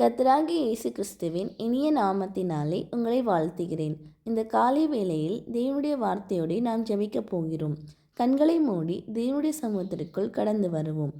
கர்த்தராகிய இயேசு கிறிஸ்துவின் இனிய நாமத்தினாலே உங்களை வாழ்த்துகிறேன். இந்த காலை வேளையில் தேவனுடைய வார்த்தையோடு நாம் ஜெபிக்கப் போகிறோம். கண்களை மூடி தேவனுடைய சமூகத்திற்குள் கடந்து வருவோம்.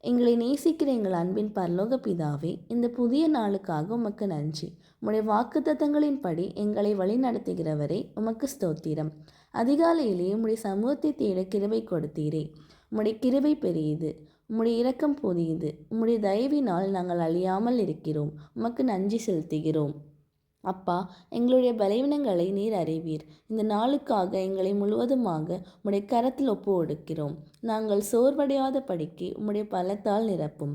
எங்களை நேசிக்கிற எங்கள் அன்பின் பரலோக பிதாவே, இந்த புதிய நாளுக்காக உமக்கு நன்றி. உம்முடைய வாக்குத்தத்தங்களின்படி எங்களை வழி நடத்துகிறவரே உமக்கு ஸ்தோத்திரம். அதிகாலையிலே உம்முடைய சமூகத்தை தேட கிருபை கொடுத்தீரே. உம்முடைய கிருபை பெரியது, உம்முடைய இரக்கம் புதியது. உம்முடைய தயவினால் நாங்கள் அழியாமல் இருக்கிறோம். உமக்கு நன்றி செலுத்துகிறோம். அப்பா, எங்களுடைய பலவீனங்களை நீர் அறிவீர். இந்த நாளுக்காக எங்களை முழுவதுமாக உம்முடைய கரத்தில் ஒப்பு ஒடுக்கிறோம். நாங்கள் சோர்வடையாத படிக்கு உம்முடைய பலத்தால் நிரப்பும்.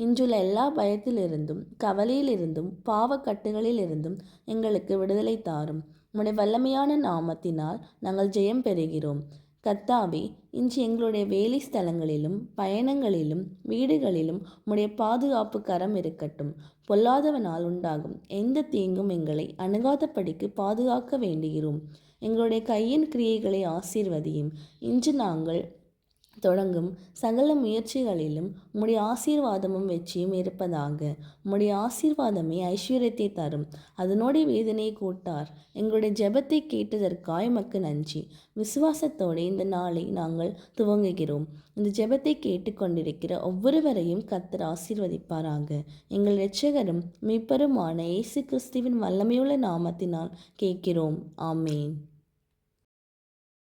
இன்றுள்ள எல்லா பயத்திலிருந்தும் கவலையிலிருந்தும் பாவக்கட்டுகளிலிருந்தும் எங்களுக்கு விடுதலை தாரும். உம்முடைய வல்லமையான நாமத்தினால் நாங்கள் ஜெயம் பெறுகிறோம். கர்த்தாவே, இன்று எங்களுடைய வேலை ஸ்தலங்களிலும் பயணங்களிலும் வீடுகளிலும் உம்முடைய பாதுகாப்பு கரம் இருக்கட்டும். பொல்லாதவனால் உண்டாகும் எந்த தீங்கும் எங்களை அணுகாதபடிக்கு பாதுகாக்க வேண்டுகிறோம். எங்களுடைய கையின் கிரியைகளை ஆசீர்வதியும். இன்று நாங்கள் தொடங்கும் சகல முயற்சிகளிலும் உம்முடைய ஆசீர்வாதமும் வெற்றியும் இருப்பதாக. உம்முடைய ஆசீர்வாதமே ஐஸ்வர்யத்தை தரும், அதனோட வேதனையை கூட்டார். எங்களுடைய ஜெபத்தை கேட்டதற்காய் உமக்கு நன்றி. விசுவாசத்தோடு இந்த நாளை நாங்கள் துவங்குகிறோம். இந்த ஜெபத்தை கேட்டுக்கொண்டிருக்கிற ஒவ்வொருவரையும் கர்த்தர் ஆசீர்வதிப்பாராக. எங்கள் இரட்சகரும் மீட்பருமான இயேசு கிறிஸ்துவின் வல்லமையுள்ள நாமத்தினால் கேட்கிறோம். ஆமேன்.